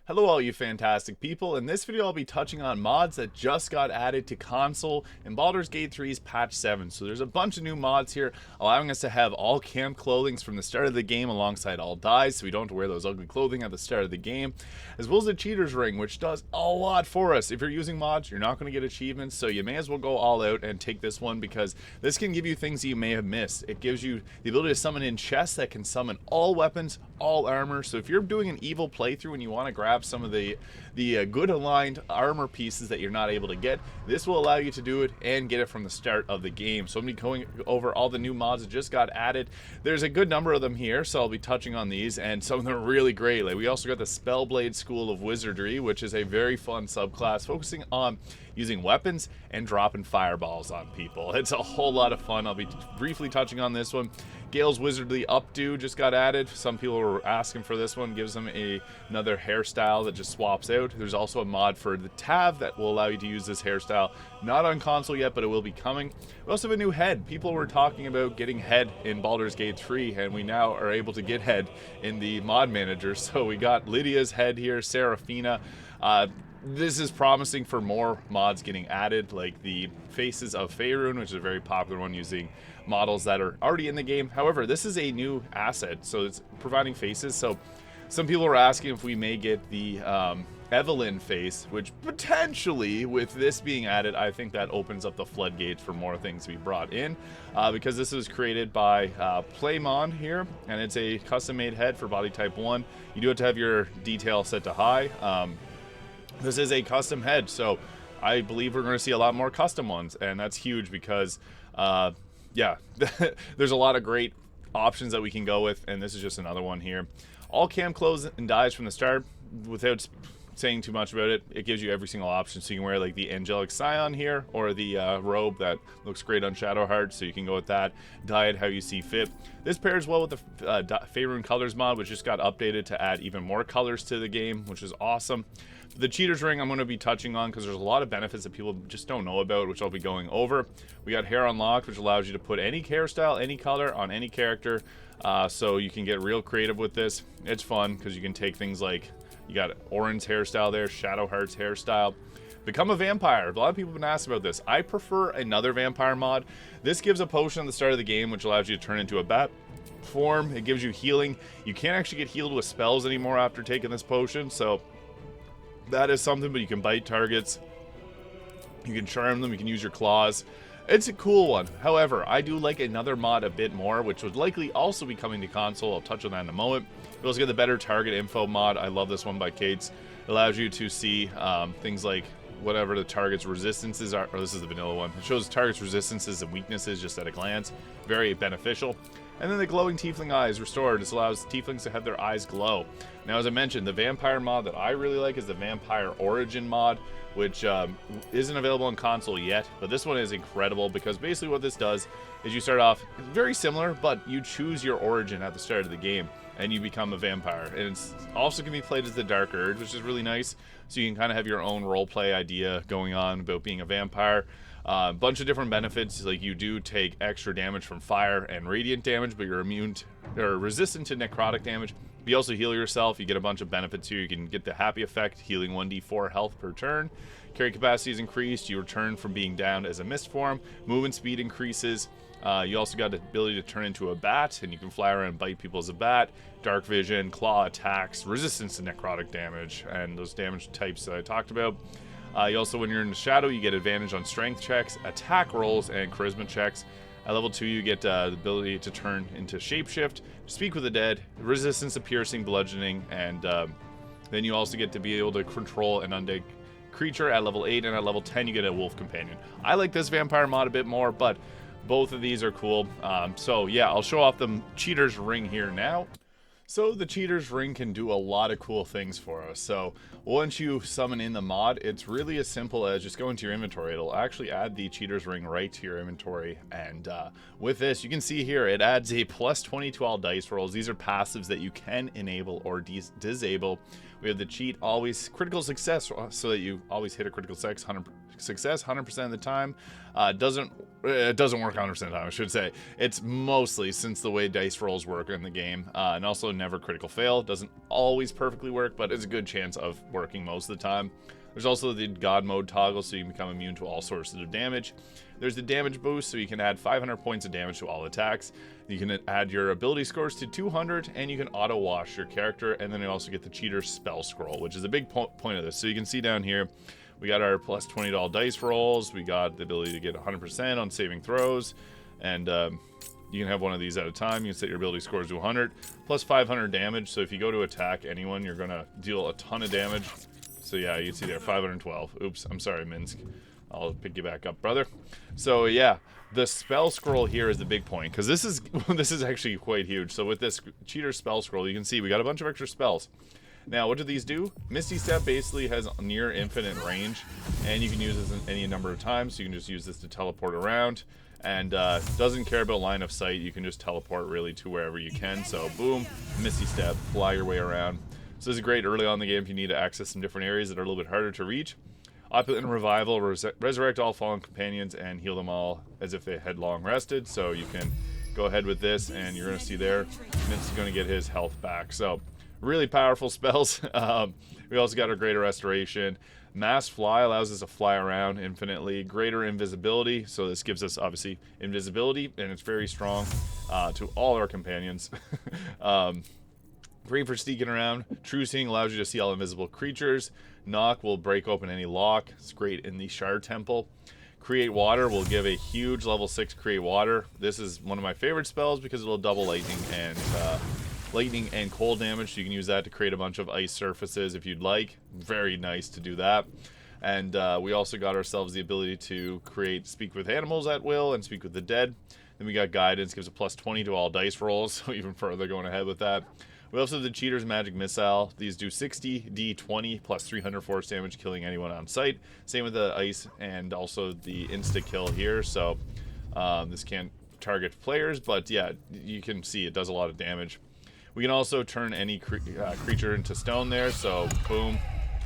Hello all you fantastic people. In this video I'll be touching on mods that just got added to console in Baldur's Gate 3's patch 7. So there's a bunch of new mods here allowing us to have all camp clothing from the start of the game alongside all dyes, so we don't have to wear those ugly clothing at the start of the game, as well as the Cheater's Ring, which does a lot for us. If you're using mods, you're not going to get achievements, so you may as well go all out and take this one because this can give you things that you may have missed. It gives you the ability to summon in chests that can summon all weapons, all armor. So if you're doing an evil playthrough and you want to grab some of the good aligned armor pieces that you're not able to get, this will allow you to do it and get it from the start of the game. So I'm going to be going over all the new mods that just got added. There's a good number of them here, so I'll be touching on these, and some of them are really great. Like, we also got the Spellblade School of Wizardry, which is a very fun subclass focusing on using weapons and dropping fireballs on people. It's a whole lot of fun. I'll be briefly touching on this one. Gale's Wizardly Updo just got added. Some people were asking for this one. Gives them another hairstyle that just swaps out. There's also a mod for the Tav that will allow you to use this hairstyle. Not on console yet, but it will be coming. We also have a new head. People were talking about getting head in Baldur's Gate 3, and we now are able to get head in the mod manager. So we got Lydia's head here, Seraphina. This is promising for more mods getting added, like the Faces of Faerun, which is a very popular one using models that are already in the game. However, this is a new asset, so it's providing faces. So some people are asking if we may get the Evelyn face, which potentially, with this being added, I think that opens up the floodgates for more things to be brought in, because this was created by Playmon here, and it's a custom-made head for body type 1. You do have to have your detail set to high. This is a custom head, so I believe we're going to see a lot more custom ones, and that's huge because, yeah, there's a lot of great options that we can go with, and this is just another one here. All cam clothes and dyes from the start. Without saying too much about it, it gives you every single option, so you can wear like the Angelic Scion here, or the robe that looks great on Shadowheart, so you can go with that. Dye it how you see fit. This pairs well with the Faerun Colors mod, which just got updated to add even more colors to the game, which is awesome. The Cheater's Ring I'm going to be touching on because there's a lot of benefits that people just don't know about, which I'll be going over. We got Hair Unlocked, which allows you to put any hairstyle, any color on any character, so you can get real creative with this. It's fun because you can take things like, you got Orin's hairstyle there, Shadowheart's hairstyle. Become a vampire. A lot of people have been asked about this. I prefer another vampire mod. This gives a potion at the start of the game, which allows you to turn into a bat form. It gives you healing. You can't actually get healed with spells anymore after taking this potion, so that is something, but you can bite targets. You can charm them. You can use your claws. It's a cool one. However, I do like another mod a bit more, which would likely also be coming to console. I'll touch on that in a moment. We also get the Better Target Info mod. I love this one by Kate's. It allows you to see things like whatever the target's resistances are. Or this is the vanilla one. It shows target's resistances and weaknesses just at a glance. Very beneficial. And then the Glowing Tiefling Eyes restored. This allows tieflings to have their eyes glow. Now, as I mentioned, the vampire mod that I really like is the Vampire Origin mod, which isn't available on console yet, but this one is incredible because basically what this does is you start off very similar, but you choose your origin at the start of the game and you become a vampire. And it's also can be played as the Dark Urge, which is really nice, so you can kind of have your own roleplay idea going on about being a vampire. A bunch of different benefits, like you do take extra damage from fire and radiant damage, but you're immune to, or resistant to necrotic damage. You also heal yourself. You get a bunch of benefits here. You can get the happy effect, healing 1d4 health per turn. Carry capacity is increased. You return from being down as a mist form. Movement speed increases. You also got the ability to turn into a bat, and you can fly around and bite people as a bat. Dark vision, claw attacks, resistance to necrotic damage, and those damage types that I talked about. You also, when you're in the shadow, you get advantage on strength checks, attack rolls, and charisma checks. At level 2, you get the ability to turn into shapeshift, speak with the dead, resistance to piercing, bludgeoning, and then you also get to be able to control an undead creature at level 8, and at level 10 you get a wolf companion. I like this vampire mod a bit more, but both of these are cool. So yeah, I'll show off the Cheater's Ring here now. So the Cheater's Ring can do a lot of cool things for us. So once you summon in the mod, it's really as simple as just go into your inventory. It'll actually add the Cheater's Ring right to your inventory. And with this, you can see here, it adds a plus 20 to all dice rolls. These are passives that you can enable or disable. We have the cheat always critical success, so that you always hit a critical success success 100% of the time. It doesn't work 100% of the time, I should say. It's mostly, since the way dice rolls work in the game, and also never critical fail. Doesn't always perfectly work, but it's a good chance of working most of the time. There's also the God mode toggle, so you can become immune to all sources of damage. There's the damage boost, so you can add 500 points of damage to all attacks. You can add your ability scores to 200, and you can auto wash your character. And then you also get the Cheater's spell scroll, which is a big point of this. So you can see down here, we got our plus 20 to all dice rolls. We got the ability to get 100% on saving throws, and you can have one of these at a time. You can set your ability scores to 100, plus 500 damage. So if you go to attack anyone, you're gonna deal a ton of damage. So yeah, you can see there, 512. Oops, I'm sorry, Minsk. I'll pick you back up, brother. So yeah, the spell scroll here is the big point, because this is actually quite huge. So with this Cheater spell scroll, you can see we got a bunch of extra spells. Now, what do these do? Misty Step basically has near infinite range, and you can use this any number of times. So you can just use this to teleport around, and doesn't care about line of sight. You can just teleport really to wherever you can. So boom, Misty Step, fly your way around. So this is great early on in the game if you need to access some different areas that are a little bit harder to reach. Opulent Revival, resurrect all fallen companions and heal them all as if they had long rested. So you can go ahead with this, and you're going to see there, Mint's going to get his health back. So really powerful spells. We also got our Greater Restoration. Mass Fly allows us to fly around infinitely. Greater Invisibility, so this gives us obviously invisibility, and it's very strong to all our companions. Great for sneaking around. True Seeing allows you to see all invisible creatures. Knock will break open any lock. It's great in the Shard Temple. Create Water will give a huge level 6 Create Water. This is one of my favorite spells because it'll double lightning and cold damage. So you can use that to create a bunch of ice surfaces if you'd like. Very nice to do that. And we also got ourselves the ability to create Speak with Animals at will and Speak with the Dead. Then we got Guidance, gives a plus 20 to all dice rolls, so even further going ahead with that. We also have the Cheater's Magic Missile. These do 60 D20 plus 300 force damage, killing anyone on sight. Same with the ice and also the insta kill here. So this can't target players, but yeah, you can see it does a lot of damage. We can also turn any creature into stone there. So boom,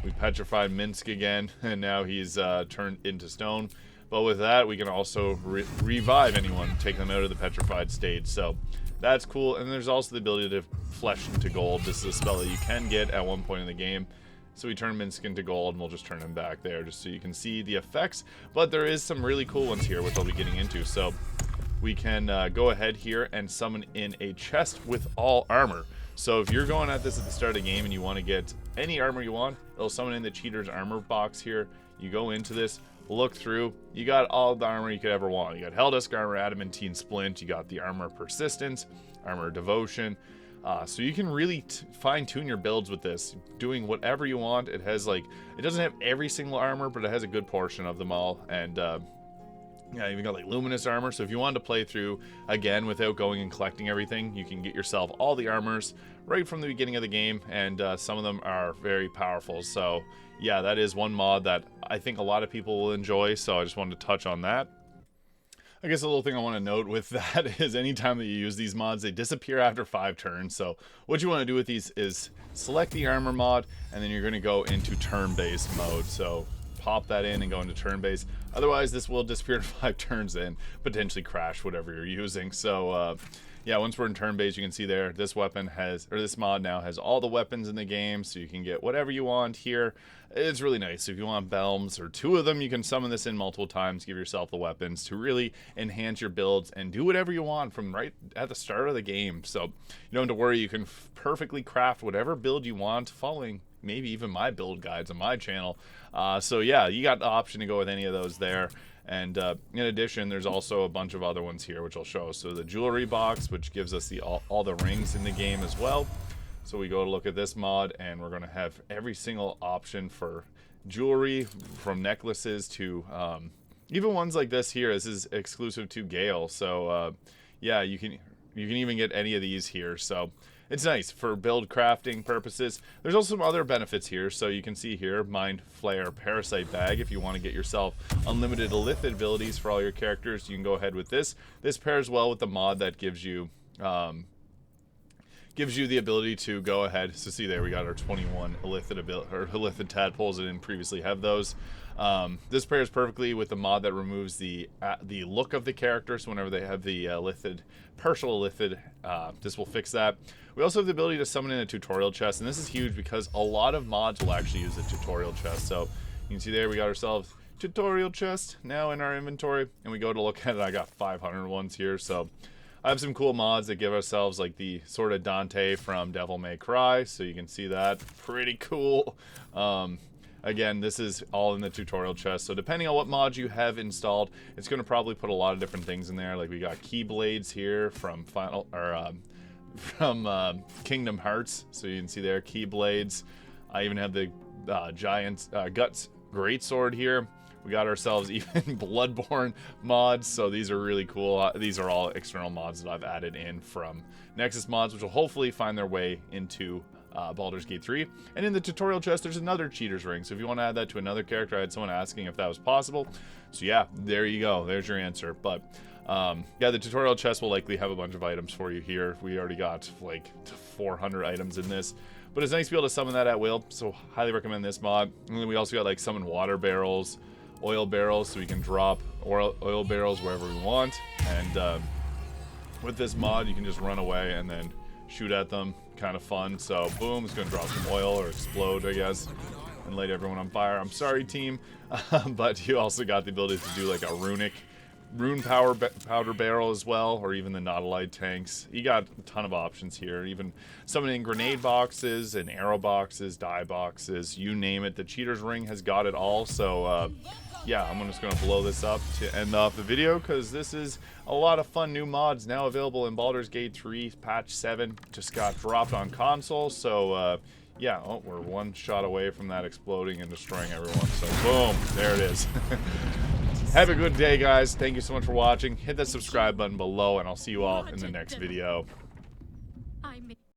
we petrified Minsk again, and now he's turned into stone. But with that, we can also revive anyone, take them out of the petrified state. So that's cool. And there's also the ability to flesh into gold. This is a spell that you can get at one point in the game. So we turn Minsk into gold, and we'll just turn him back there just so you can see the effects. But there is some really cool ones here, which I'll be getting into. So we can go ahead here and summon in a chest with all armor. So if you're going at this at the start of the game and you want to get any armor you want, it'll summon in the Cheater's armor box here. You go into this, look through, you got all the armor you could ever want. You got Helldusk armor, Adamantine Splint, you got the armor Persistence, armor Devotion. So you can really fine-tune your builds with this, doing whatever you want. It has it doesn't have every single armor, but it has a good portion of them all. And yeah, even got luminous armor. So if you wanted to play through again without going and collecting everything, you can get yourself all the armors right from the beginning of the game, and some of them are very powerful. So yeah, that is one mod that I think a lot of people will enjoy. So I just wanted to touch on that. I guess a little thing I want to note with that is anytime that you use these mods, they disappear after 5 turns. So what you want to do with these is select the armor mod, and then you're going to go into turn-based mode. So pop that in and go into turn-based. Otherwise, this will disappear in 5 turns and potentially crash whatever you're using. So yeah, once we're in turn-based, you can see there, this weapon has, or this mod now has all the weapons in the game, so you can get whatever you want here. It's really nice. If you want Belms or 2 of them, you can summon this in multiple times, give yourself the weapons to really enhance your builds and do whatever you want from right at the start of the game. So you don't have to worry. You can perfectly craft whatever build you want, following maybe even my build guides on my channel. So yeah, you got the option to go with any of those there. And in addition, there's also a bunch of other ones here, which I'll show. So the jewelry box, which gives us all the rings in the game as well. So we go to look at this mod, and we're going to have every single option for jewelry, from necklaces to even ones like this here. This is exclusive to Gale. So yeah, you can even get any of these here. So it's nice for build crafting purposes. There's also some other benefits here. So you can see here, Mind Flayer Parasite Bag. If you want to get yourself unlimited Illithid abilities for all your characters, you can go ahead with this. This pairs well with the mod that gives you gives you the ability to go ahead. So see there, we got our 21 Illithid tadpoles. I didn't previously have those. This pairs perfectly with the mod that removes the look of the character. So whenever they have the partial Illithid, this will fix that. We also have the ability to summon in a tutorial chest, and this is huge because a lot of mods will actually use a tutorial chest. So you can see there, we got ourselves tutorial chest now in our inventory, and we go to look at it. I got 500 ones here, so I have some cool mods that give ourselves like the sort of Dante from Devil May Cry, so you can see that. Pretty cool. Again, this is all in the tutorial chest, so depending on what mod you have installed, it's going to probably put a lot of different things in there. Like we got Keyblades here from Kingdom Hearts, so you can see there Keyblades. I even have the Giant Guts Greatsword here. We got ourselves even Bloodborne mods, so these are really cool. These are all external mods that I've added in from Nexus mods, which will hopefully find their way into Baldur's Gate 3. And in the tutorial chest, there's another Cheater's Ring, so if you want to add that to another character, I had someone asking if that was possible. So yeah, there you go. There's your answer. But yeah, the tutorial chest will likely have a bunch of items for you here. We already got like 400 items in this. But it's nice to be able to summon that at will, so highly recommend this mod. And then we also got like summon water barrels, oil barrels, so we can drop oil barrels wherever we want. And with this mod, you can just run away and then shoot at them. Kind of fun. So boom, it's going to drop some oil or explode, I guess, and light everyone on fire. I'm sorry, team. But you also got the ability to do like a rune powder barrel as well, or even the Nautiloid tanks. You got a ton of options here, even summoning grenade boxes and arrow boxes, die boxes, you name it. The Cheater's Ring has got it all. So yeah, I'm just going to blow this up to end off the video, because this is a lot of fun new mods now available in Baldur's Gate 3 patch 7. Just got dropped on console, so yeah, oh, we're one shot away from that exploding and destroying everyone. So boom, there it is. Have a good day, guys. Thank you so much for watching. Hit that subscribe button below, and I'll see you all in the next video.